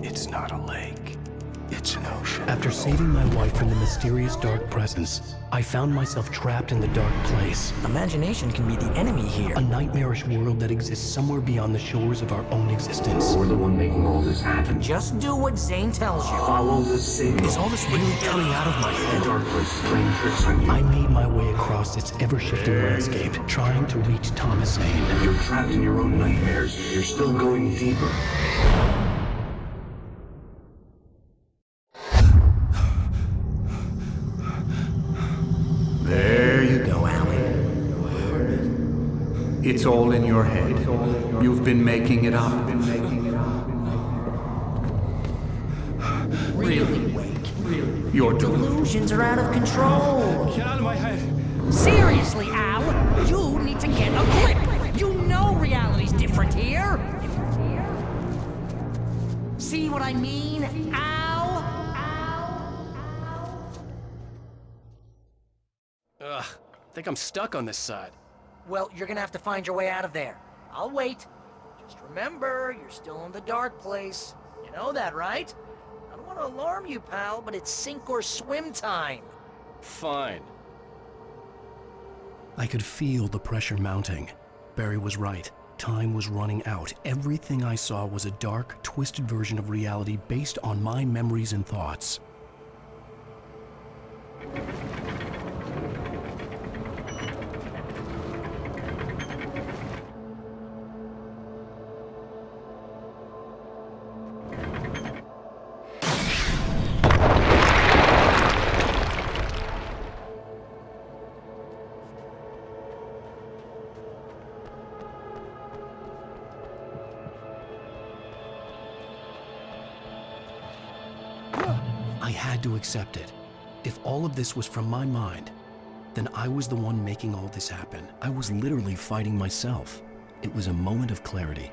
It's not a lake. It's an ocean. After saving my wife from the mysterious dark presence, I found myself trapped in the dark place. Imagination can be the enemy here. A nightmarish world that exists somewhere beyond the shores of our own existence. We're the one making all this happen. Just do what Zane tells you. Follow the signal. Is all this really coming out of my head? The dark place is playing tricks on you. I made my way across its ever-shifting landscape, trying to reach Thomas Zane. You're trapped in your own nightmares. You're still going deeper. There you go, Alan. It's all in your head. You've been making it up. Really, Wake? Your Delusions are out of control. Get out of my head. Seriously, Al, you need to get a grip. You know reality's different here. See what I mean, Al? Ugh, I think I'm stuck on this side. Well, you're gonna have to find your way out of there. I'll wait. Just remember, you're still in the dark place. You know that, right? I don't want to alarm you, pal, but it's sink or swim time. Fine. I could feel the pressure mounting. Barry was right. Time was running out. Everything I saw was a dark, twisted version of reality based on my memories and thoughts. I had to accept it. If all of this was from my mind, then I was the one making all this happen. I was literally fighting myself. It was a moment of clarity.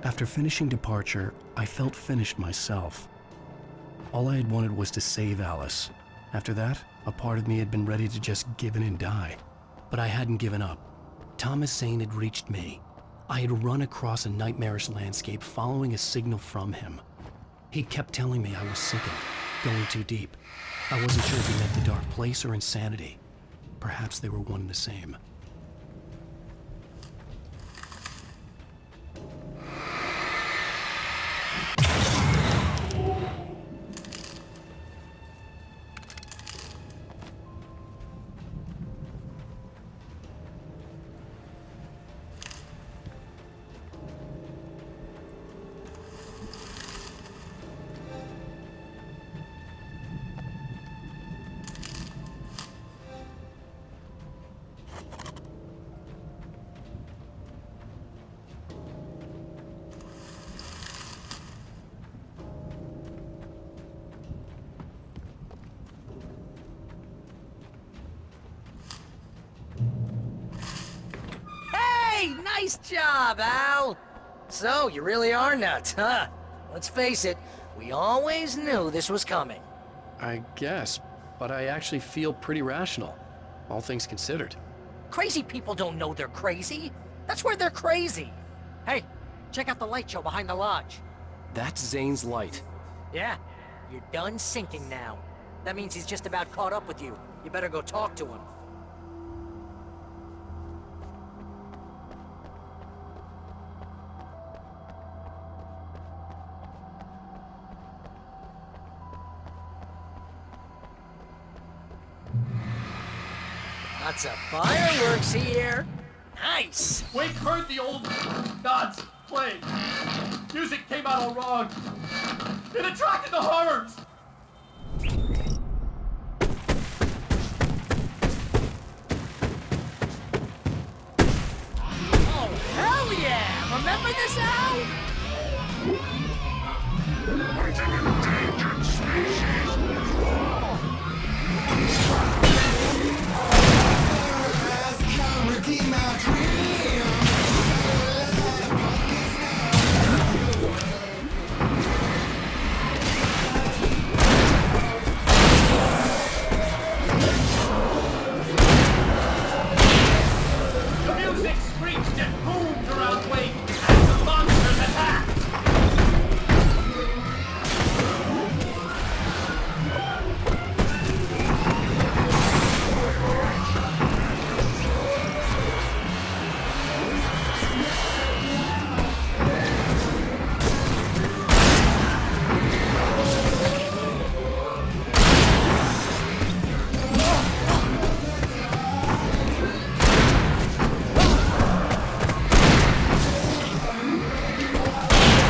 After finishing Departure, I felt finished myself. All I had wanted was to save Alice. After that, a part of me had been ready to just give in and die. But I hadn't given up. Thomas Zane had reached me. I had run across a nightmarish landscape following a signal from him. He kept telling me I was sinking, going too deep. I wasn't sure if he meant the dark place or insanity. Perhaps they were one and the same. Hey, nice job, Al! So, you really are nuts, huh? Let's face it, we always knew this was coming. I guess, but I actually feel pretty rational, all things considered. Crazy people don't know they're crazy. That's where they're crazy. Hey, check out the light show behind the lodge. That's Zane's light. Yeah, you're done sinking now. That means he's just about caught up with you. You better go talk to him. Lots of fireworks here. Nice! Wake heard the old gods play. Music came out all wrong. It attracted the horrors. Oh, hell yeah! Remember this, Al? The music screeched and boomed around Wake as the monsters attacked.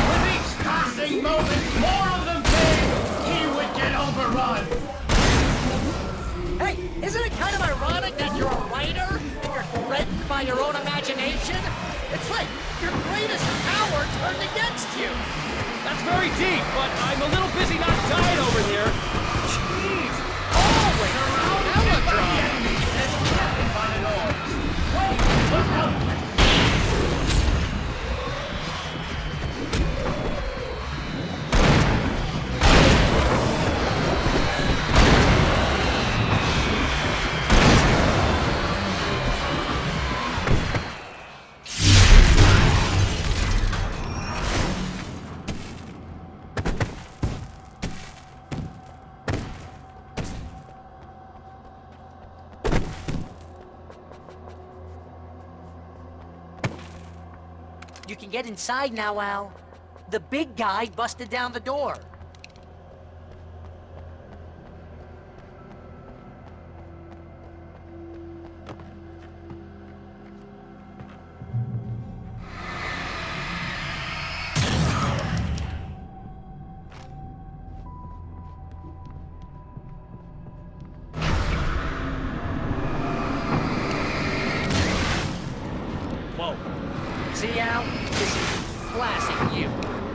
With each passing moment, more of them came. He would get overrun. Hey, isn't it kind of ironic that you're a writer and you're threatened by your own imagination? It's like your greatest power turned against you. That's very deep, but I'm a little busy not dying over here. Jeez, always melodrama. Wait, look out! You can get inside now, Al. The big guy busted down the door. Whoa. See, Al? This is classic you.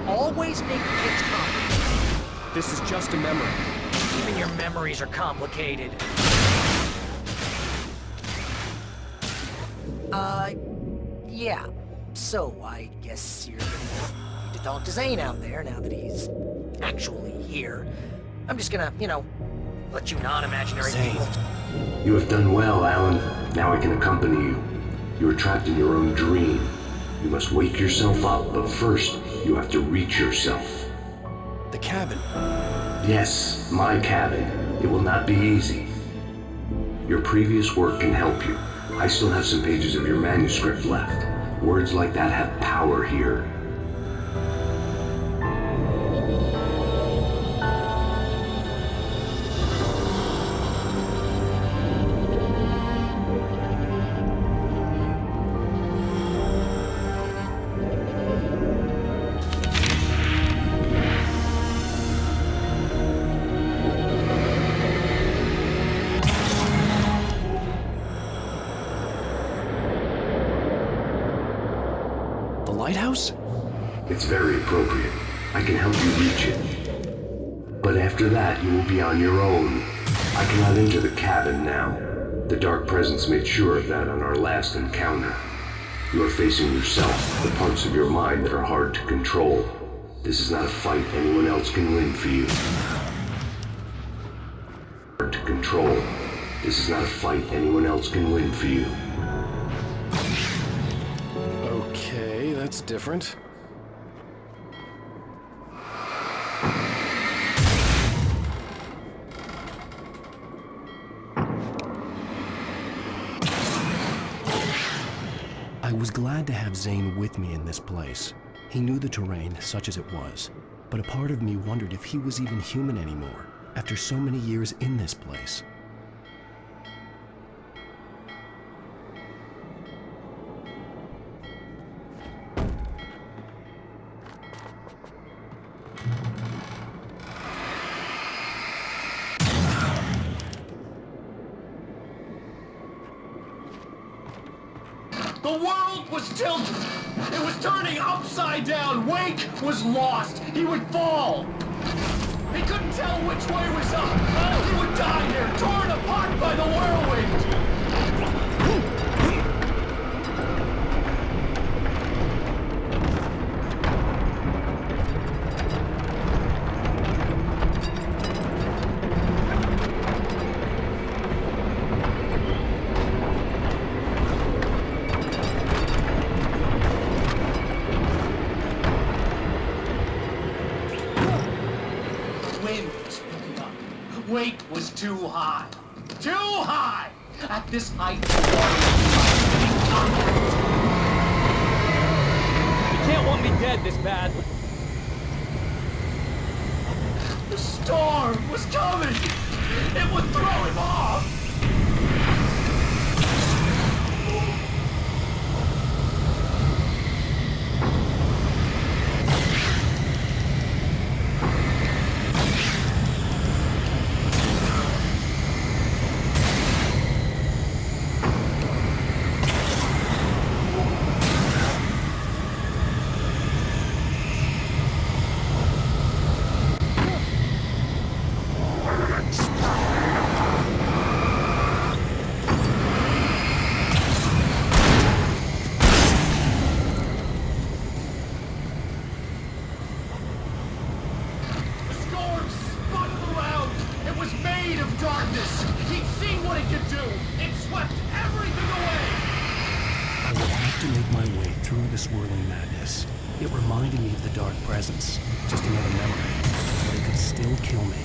Always make kids complicated. This is just a memory. Even your memories are complicated. Yeah. So, I guess you're gonna need to talk to Zane out there now that he's actually here. I'm just gonna, let you non-imaginary people... You have done well, Alan. Now I can accompany you. You are trapped in your own dream. You must wake yourself up, but first, you have to reach yourself. The cabin. Yes, my cabin. It will not be easy. Your previous work can help you. I still have some pages of your manuscript left. Words like that have power here. Lighthouse? It's very appropriate. I can help you reach it. But after that, you will be on your own. I cannot enter the cabin now. The Dark Presence made sure of that on our last encounter. You are facing yourself, the parts of your mind that are hard to control. This is not a fight anyone else can win for you. Hard to control. This is not a fight anyone else can win for you. Okay, that's different. I was glad to have Zane with me in this place. He knew the terrain, such as it was, but a part of me wondered if he was even human anymore, after so many years in this place. The world was tilted. It was turning upside down. Wake was lost. He would fall. He couldn't tell which way was up. He would die here, torn apart by the whirlwind. Wind was picking up. Wake was too high. Too high! At this height, the water was You can't want me dead this bad. The storm was coming! It would throw him off! The storm spun around. It was made of darkness. He'd seen what it could do. It swept everything away. I would have to make my way through the swirling madness. It reminded me of the dark presence, just another memory, but it could still kill me.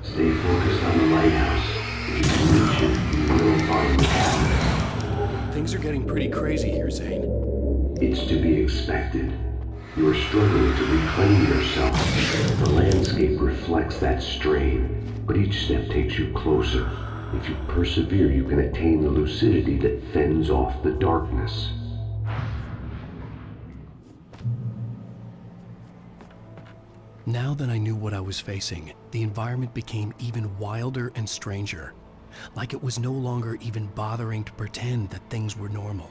Stay focused on the lighthouse. If you can reach it, you will find the cabin. Things are getting pretty crazy here, Zane. It's to be expected. You are struggling to reclaim yourself. The landscape reflects that strain, but each step takes you closer. If you persevere, you can attain the lucidity that fends off the darkness. Now that I knew what I was facing, the environment became even wilder and stranger. Like it was no longer even bothering to pretend that things were normal.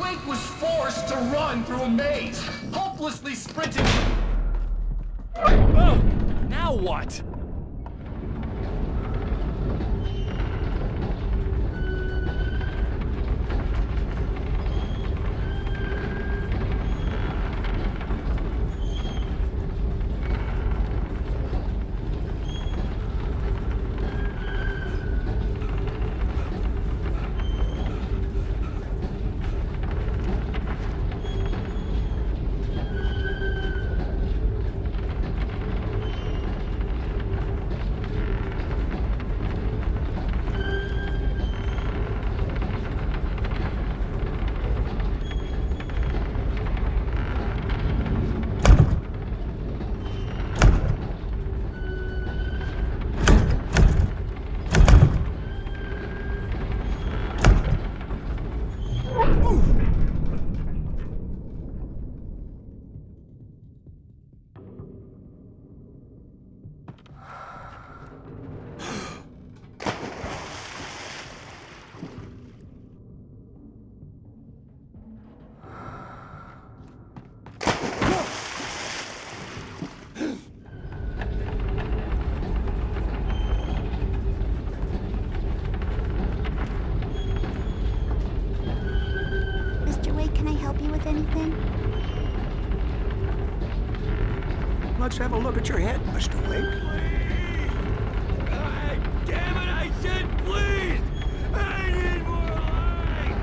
Wake was forced to run through a maze, hopelessly sprinting. Oh, now what? Mr. Wake, can I help you with anything? Let's have a look at your head, Mr. Wake. Damn it, I said please! I need more light!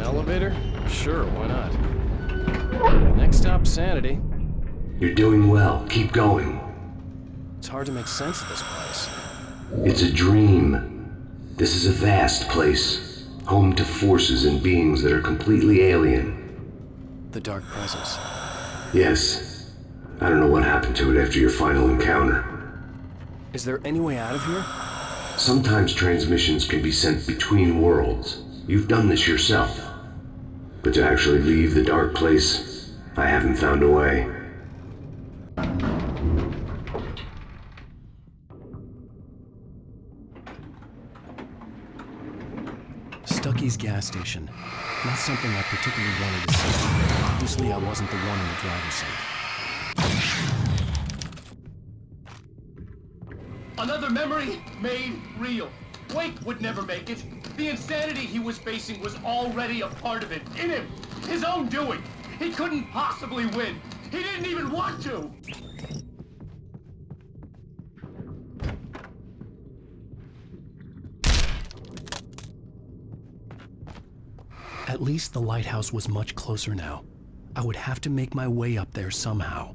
Elevator? Sure, why not? Next stop, Sanity. You're doing well. Keep going. It's hard to make sense of this place. It's a dream. This is a vast place, home to forces and beings that are completely alien. The Dark Presence. Yes. I don't know what happened to it after your final encounter. Is there any way out of here? Sometimes transmissions can be sent between worlds. You've done this yourself. But to actually leave the dark place, I haven't found a way. Stucky's gas station. Not something I particularly wanted to see. Obviously, I wasn't the one in the driver's seat. Another memory made real. Wake would never make it. The insanity he was facing was already a part of it, in him, his own doing. He couldn't possibly win. He didn't even want to. At least the lighthouse was much closer now. I would have to make my way up there somehow.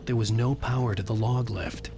There was no power to the log lift.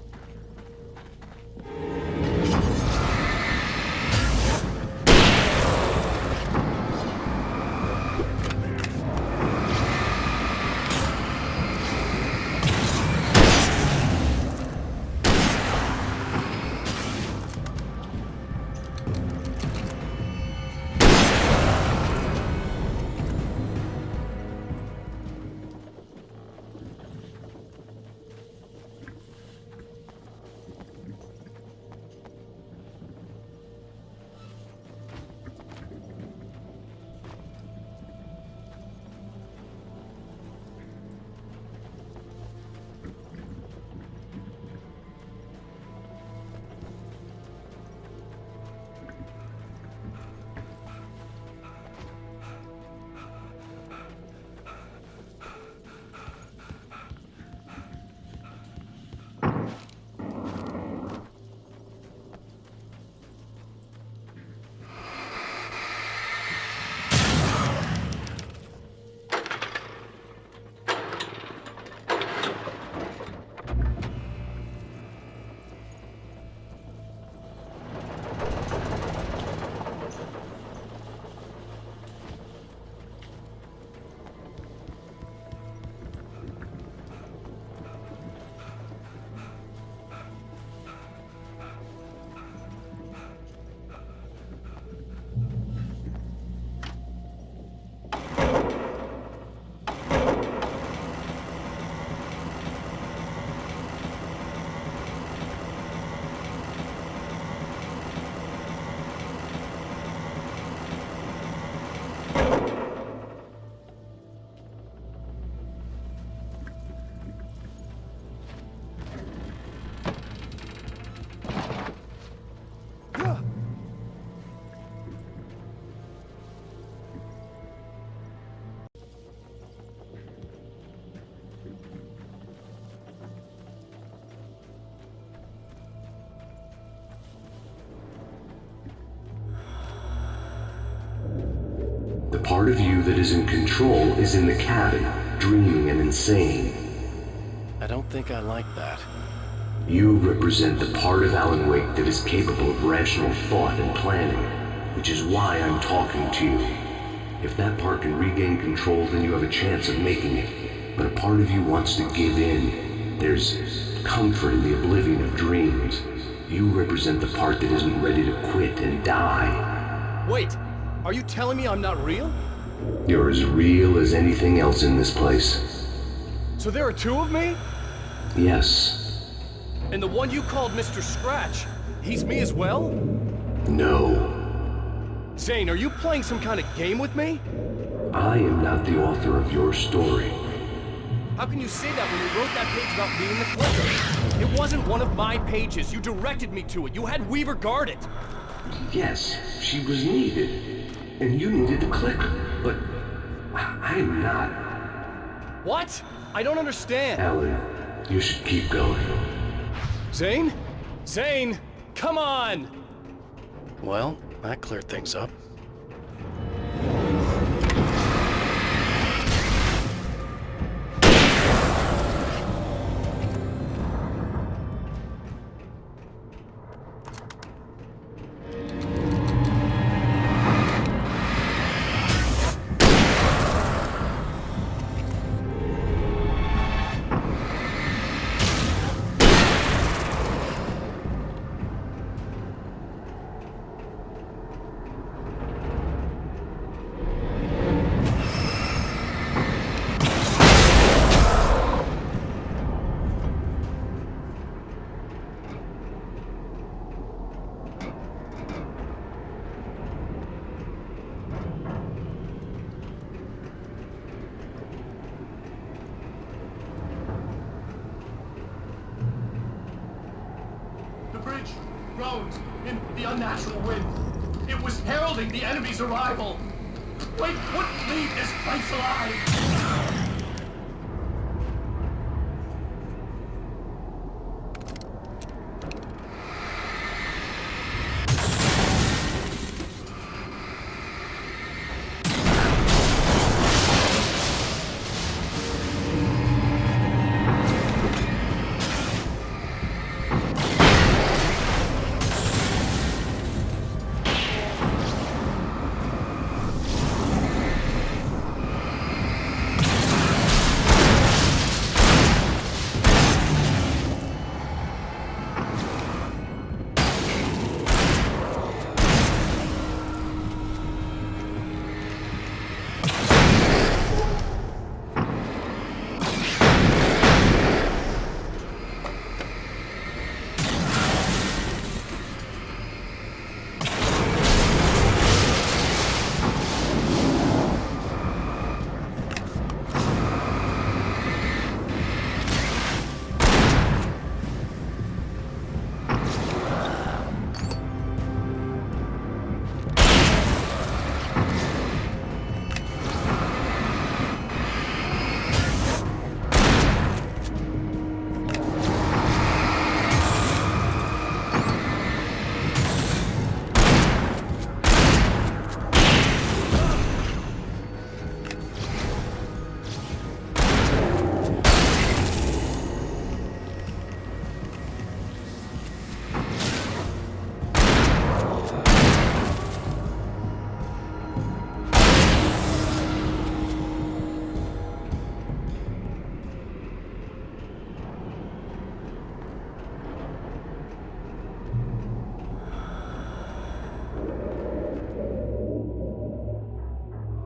The part of you that is in control is in the cabin, dreaming and insane. I don't think I like that. You represent the part of Alan Wake that is capable of rational thought and planning, which is why I'm talking to you. If that part can regain control, then you have a chance of making it. But a part of you wants to give in. There's comfort in the oblivion of dreams. You represent the part that isn't ready to quit and die. Wait, are you telling me I'm not real? You're as real as anything else in this place. So there are two of me? Yes. And the one you called Mr. Scratch, he's me as well? No. Zane, are you playing some kind of game with me? I am not the author of your story. How can you say that when you wrote that page about me in the clicker? It wasn't one of my pages. You directed me to it. You had Weaver guard it. Yes, she was needed. And you needed the clicker. But I'm not. What? I don't understand. Alan, you should keep going. Zane? Zane! Come on! Well, that cleared things up. The bridge groaned in the unnatural wind. It was heralding the enemy's arrival. Wake wouldn't leave this place alive.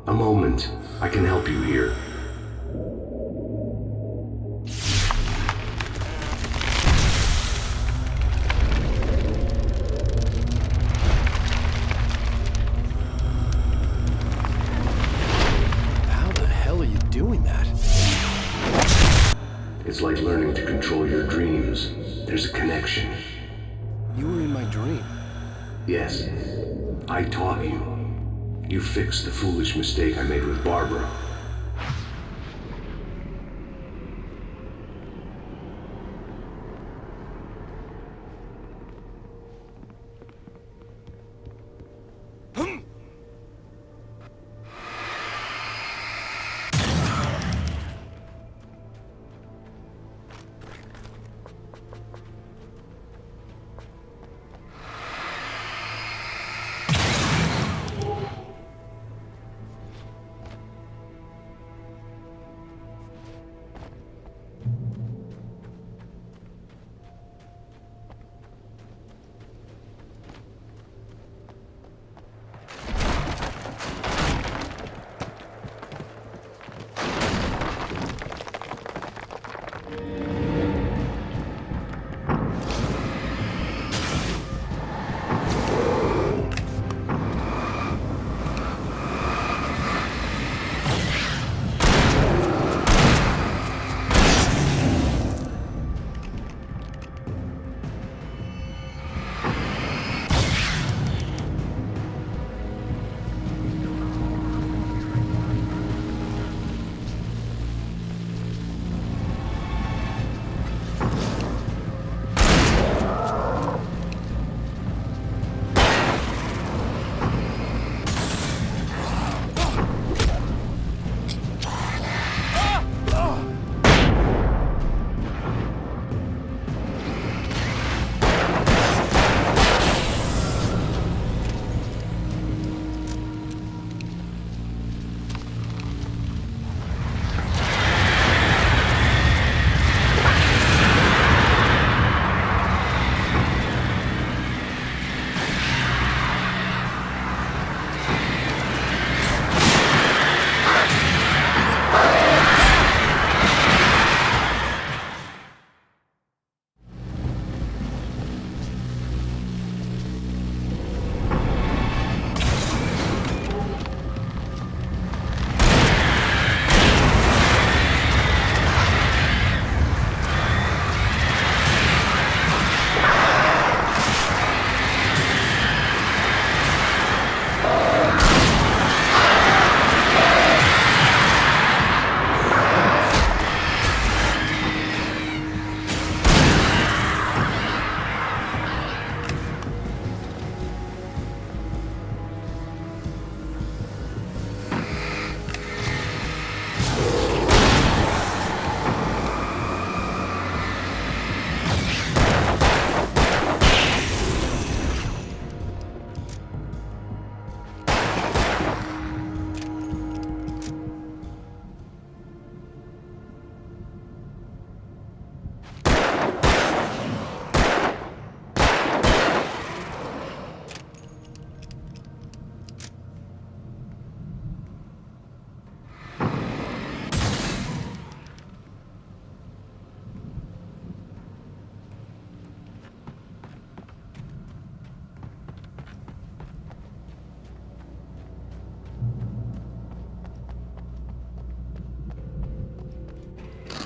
A moment. I can help you here. How the hell are you doing that? It's like learning to control your dreams. There's a connection. You were in my dream. Yes. I taught you. You fixed the foolish mistake I made with Barbara.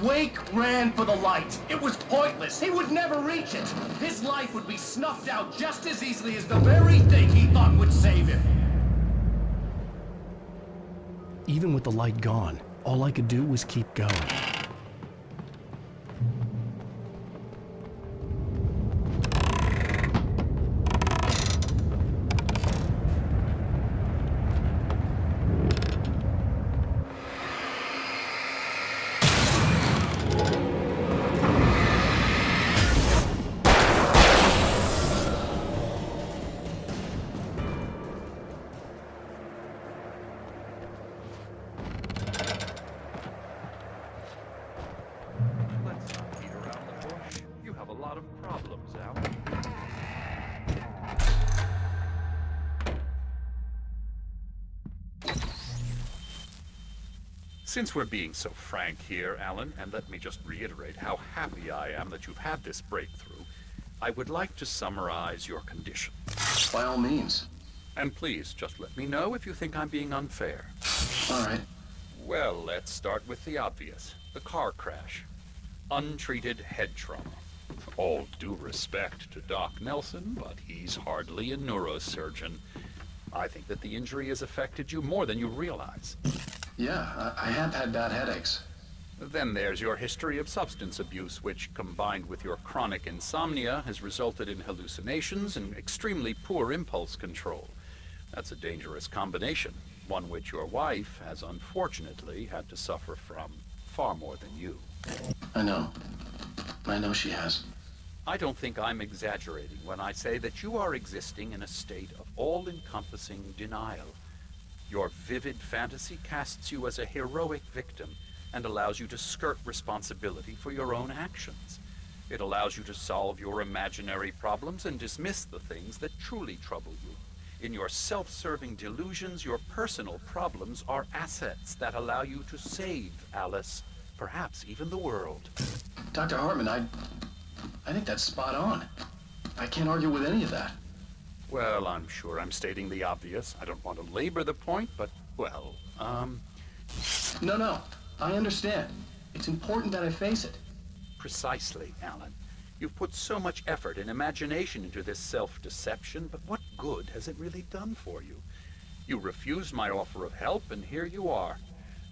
Wake ran for the light. It was pointless. He would never reach it. His life would be snuffed out just as easily as the very thing he thought would save him. Even with the light gone, all I could do was keep going. Let's not beat around the bush. You have a lot of problems, Al. Since we're being so frank here, Alan, and let me just reiterate how happy I am that you've had this breakthrough, I would like to summarize your condition. By all means. And please, just let me know if you think I'm being unfair. All right. Well, let's start with the obvious. The car crash. Untreated head trauma. All due respect to Doc Nelson, but he's hardly a neurosurgeon. I think that the injury has affected you more than you realize. Yeah, I have had bad headaches. Then there's your history of substance abuse, which, combined with your chronic insomnia, has resulted in hallucinations and extremely poor impulse control. That's a dangerous combination, one which your wife has unfortunately had to suffer from far more than you. I know. I know she has. I don't think I'm exaggerating when I say that you are existing in a state of all-encompassing denial. Your vivid fantasy casts you as a heroic victim and allows you to skirt responsibility for your own actions. It allows you to solve your imaginary problems and dismiss the things that truly trouble you. In your self-serving delusions, your personal problems are assets that allow you to save Alice, perhaps even the world. Dr. Hartman, I think that's spot on. I can't argue with any of that. Well, I'm sure I'm stating the obvious. I don't want to labor the point, but, well, No, I understand. It's important that I face it. Precisely, Alan. You've put so much effort and imagination into this self-deception, but what good has it really done for you? You refused my offer of help, and here you are.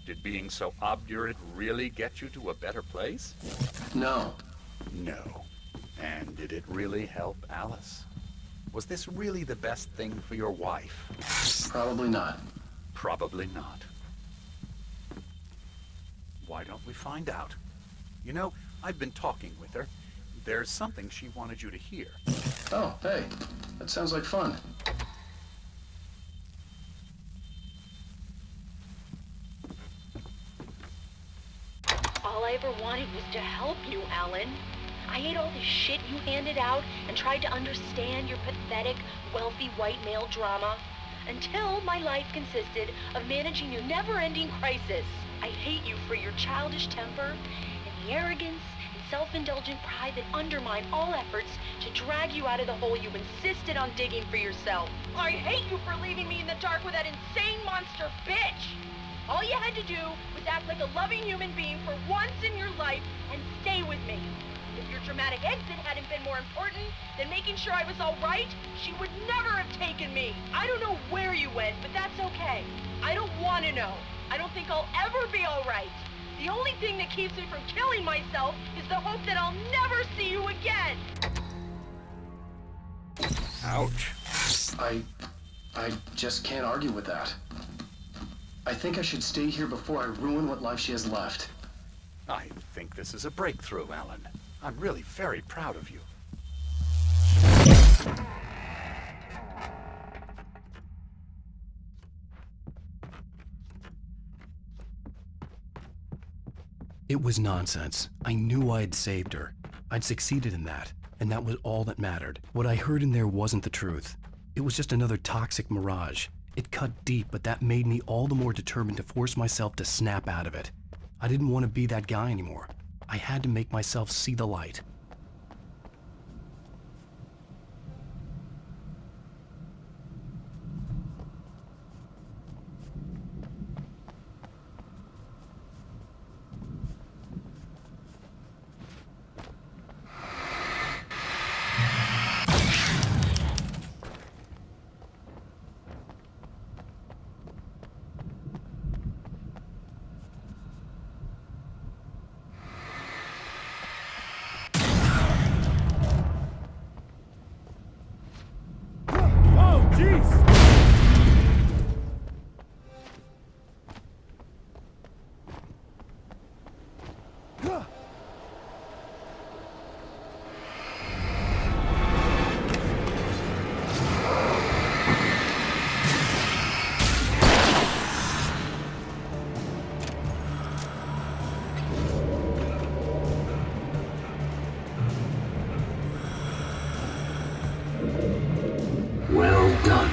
Did being so obdurate really get you to a better place? No. No. And did it really help Alice? Was this really the best thing for your wife? Probably not. Probably not. Why don't we find out? You know, I've been talking with her. There's something she wanted you to hear. Oh, hey. That sounds like fun. All I ever wanted was to help you, Alan. I ate all the shit you handed out and tried to understand your pathetic, wealthy white male drama until my life consisted of managing your never-ending crisis. I hate you for your childish temper and the arrogance and self-indulgent pride that undermine all efforts to drag you out of the hole you insisted on digging for yourself. I hate you for leaving me in the dark with that insane monster bitch! All you had to do was act like a loving human being for once in your life and stay with me. If your dramatic exit hadn't been more important than making sure I was all right, she would never have taken me. I don't know where you went, but that's okay. I don't want to know. I don't think I'll ever be all right. The only thing that keeps me from killing myself is the hope that I'll never see you again. Ouch. I just can't argue with that. I think I should stay here before I ruin what life she has left. I think this is a breakthrough, Alan. I'm really very proud of you. It was nonsense. I knew I had saved her. I'd succeeded in that, and that was all that mattered. What I heard in there wasn't the truth. It was just another toxic mirage. It cut deep, but that made me all the more determined to force myself to snap out of it. I didn't want to be that guy anymore. I had to make myself see the light. Well done.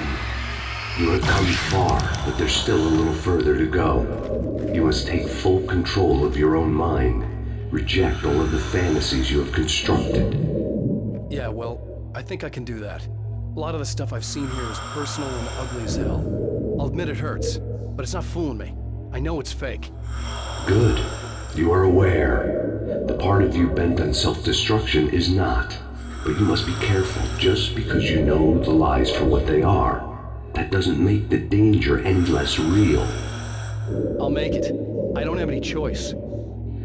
You have come far, but there's still a little further to go. You must take full control of your own mind. Reject all of the fantasies you have constructed. Yeah, well, I think I can do that. A lot of the stuff I've seen here is personal and ugly as hell. I'll admit it hurts, but it's not fooling me. I know it's fake. Good. You are aware. The part of you bent on self-destruction is not. But you must be careful. Just because you know the lies for what they are, that doesn't make the danger any less real. I'll make it. I don't have any choice.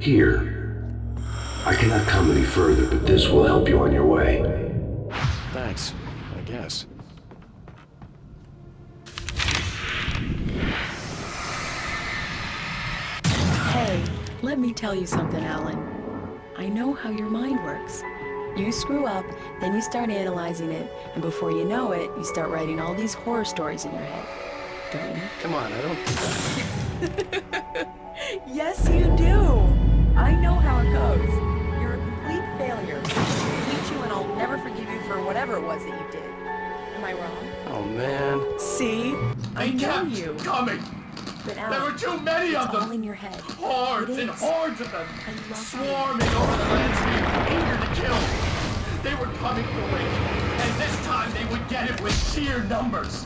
Here. I cannot come any further, but this will help you on your way. Thanks, I guess. Hey, let me tell you something, Alan. I know how your mind works. You screw up, then you start analyzing it, and before you know it, you start writing all these horror stories in your head. Don't you? Come on, I don't do that. Yes, you do! I know how it goes. You're a complete failure. I hate you and I'll never forgive you for whatever it was that you did. Am I wrong? Oh, man. See? I know kept you. coming. But Alan, There were too many of it's them. all in your head. Hordes It and is. hordes of them. I love Swarming over the landscape. coming for Wake. And this time they would get it with sheer numbers.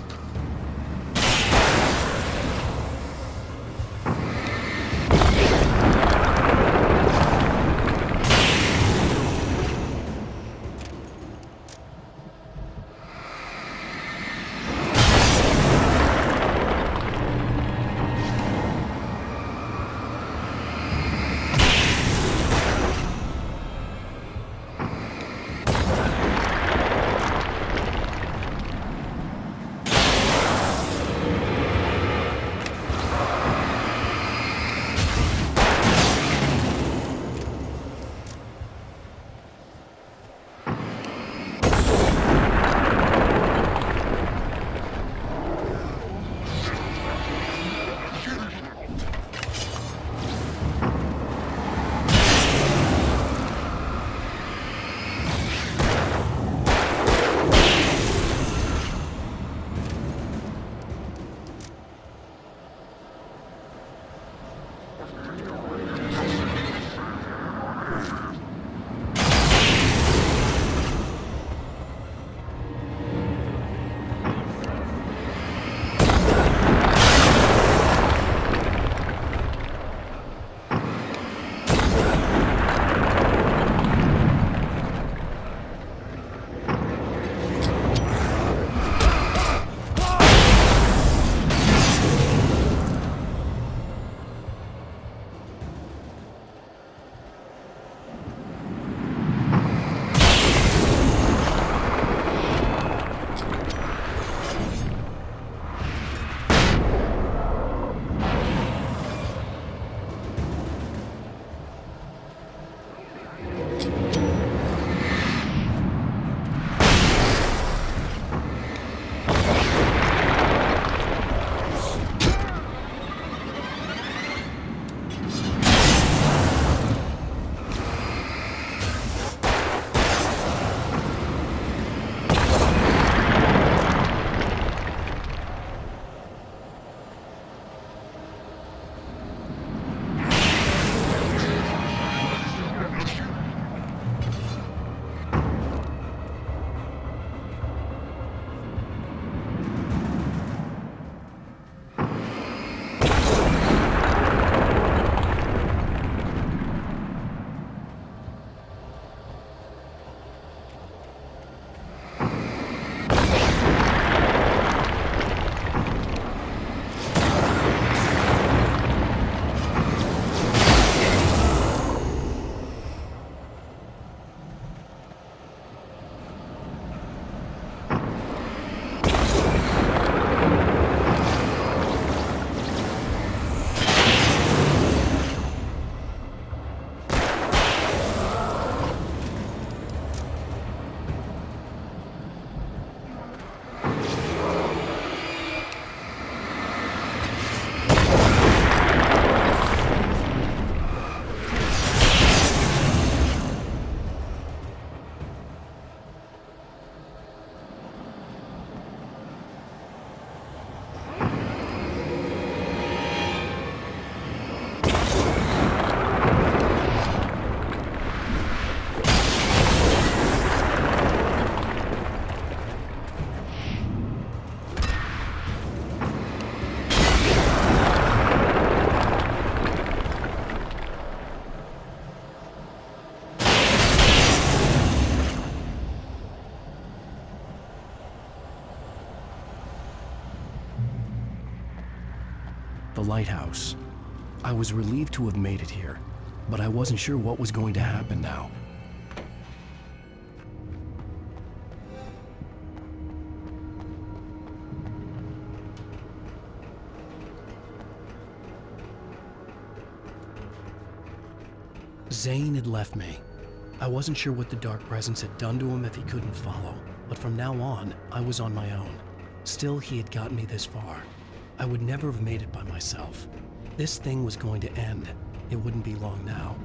The lighthouse. I was relieved to have made it here, but I wasn't sure what was going to happen now. Zane had left me. I wasn't sure what the Dark Presence had done to him if he couldn't follow, but from now on, I was on my own. Still, he had gotten me this far. I would never have made it by myself. This thing was going to end. It wouldn't be long now.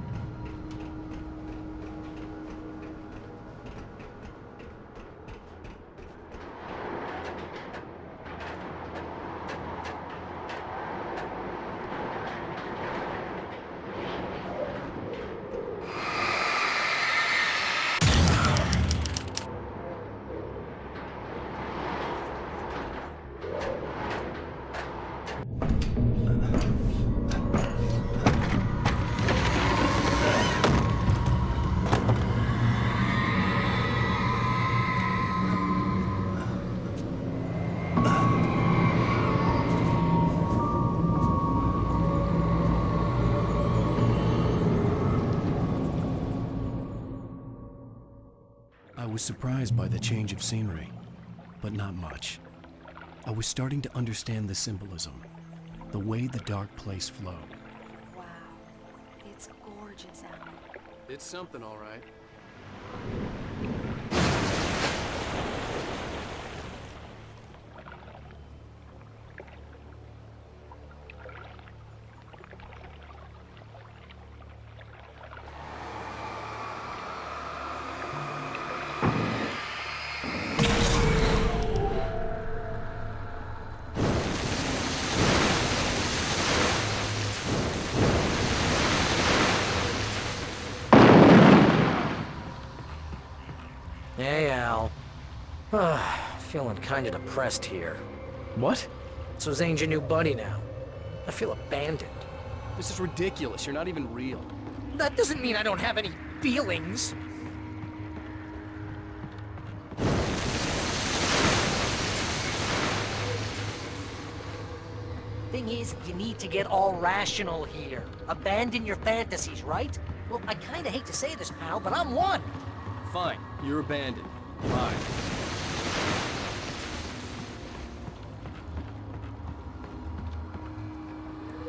I was surprised by the change of scenery, but not much. I was starting to understand the symbolism, the way the dark place flowed. Wow, it's gorgeous, Alan. It's something, all right. Hey, Al. Feeling kinda depressed here. What? So Zane's your new buddy now. I feel abandoned. This is ridiculous. You're not even real. That doesn't mean I don't have any feelings. Thing is, you need to get all rational here. Abandon your fantasies, right? Well, I kinda hate to say this, pal, but I'm one. Fine. You're abandoned. Bye.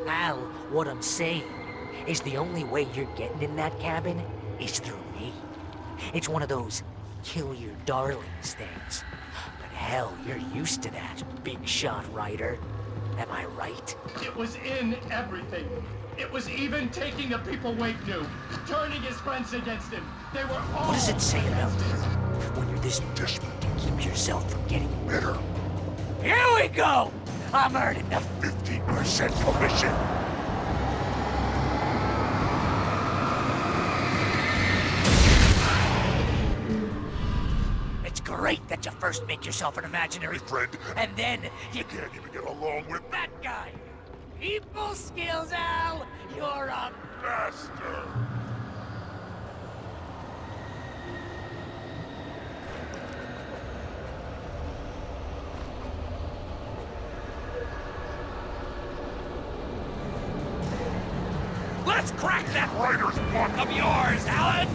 Al, what I'm saying is the only way you're getting in that cabin is through me. It's one of those kill your darlings things. But hell, you're used to that, big shot writer. Am I right? It was in everything. It was even taking the people Wake knew, turning his friends against him. They were all... What does it say about when you're this desperate to keep yourself from getting bitter? Here we go! I'm earning the 15% commission. It's great that you first make yourself an imaginary friend, and then you can't even get along with that guy. People skills, Al! You're a master! Let's crack that writer's block of yours, Alan!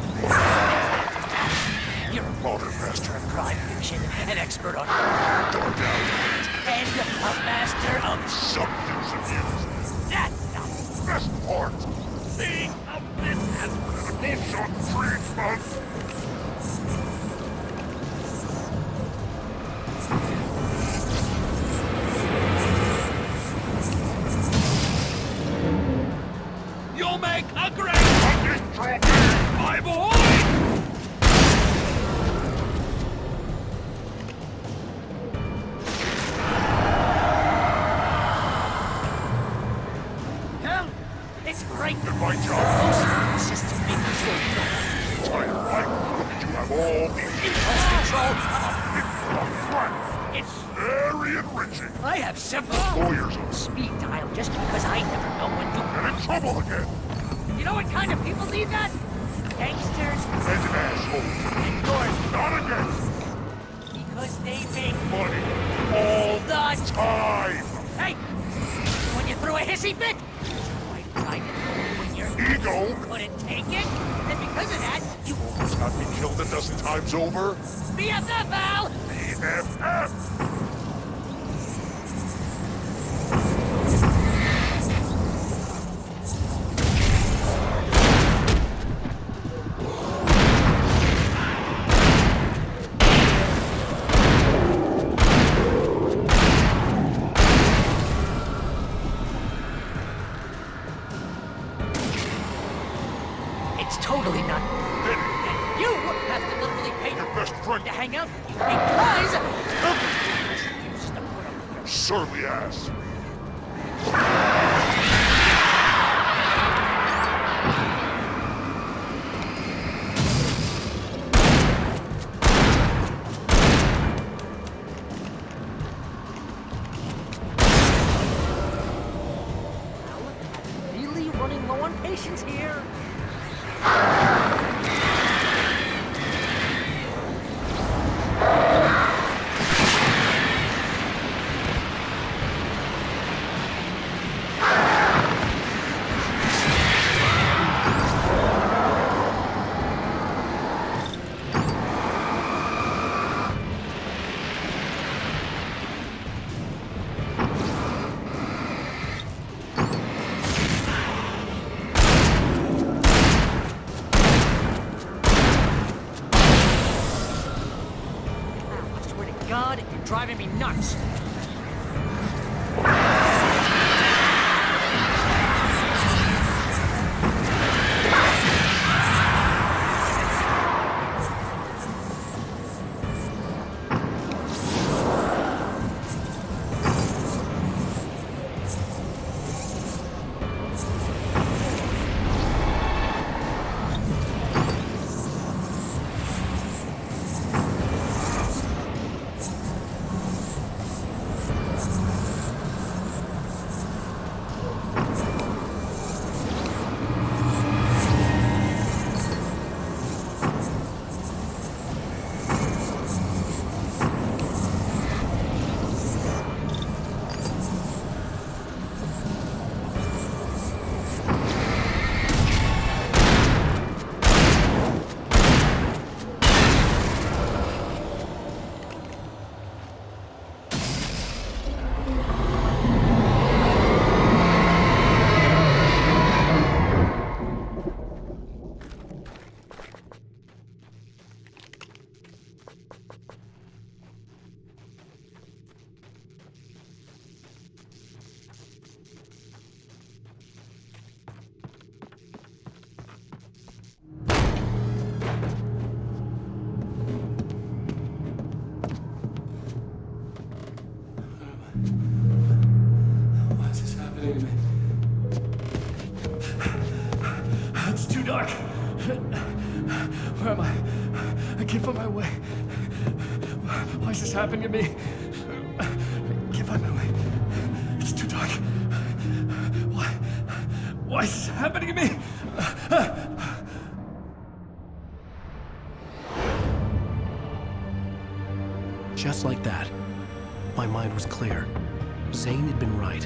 You're a modern master of crime fiction, an expert on dark alleys, and a master of substance abuse. That's the best part! Seeing how this has been shot 3 months! You'll make a great fucking trophy, my boy! Hell, it's great that my job consists of making sure you don't entire life. Look at you have all the impulse control of a threat. It's very enriching. I have several lawyers on speed dial just because I never know when to get in trouble again. You know what kind of people need that? Gangsters and assholes. And yours not against. Because they make money all the time. Hey, when you threw a hissy fit, I didn't when your ego couldn't take it, and because of that, you almost got me killed a dozen times over. BFF, Al! BFF! It's totally not fitting. And you have to literally pay your best friend to hang out with you because you used to put up with your surly ass. Really running low on patience here. God, you're driving me nuts. Why is this happening to me? It's too dark. Where am I? I can't find my way. Why is this happening to me? I can't find my way. It's too dark. Why is this happening to me? Just like that, my mind was clear. Zane had been right.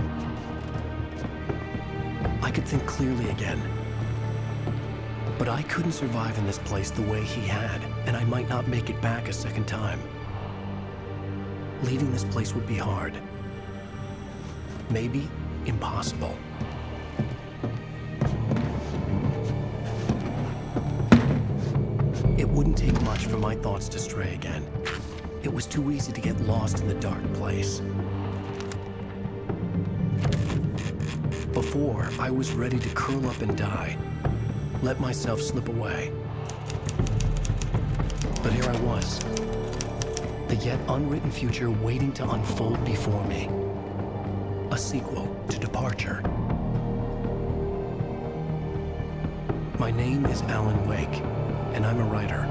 I could think clearly again. But I couldn't survive in this place the way he had, and I might not make it back a second time. Leaving this place would be hard. Maybe impossible. It wouldn't take much for my thoughts to stray again. It was too easy to get lost in the dark place. Before, I was ready to curl up and die, let myself slip away. But here I was, the yet unwritten future waiting to unfold before me. A sequel to Departure. My name is Alan Wake, and I'm a writer.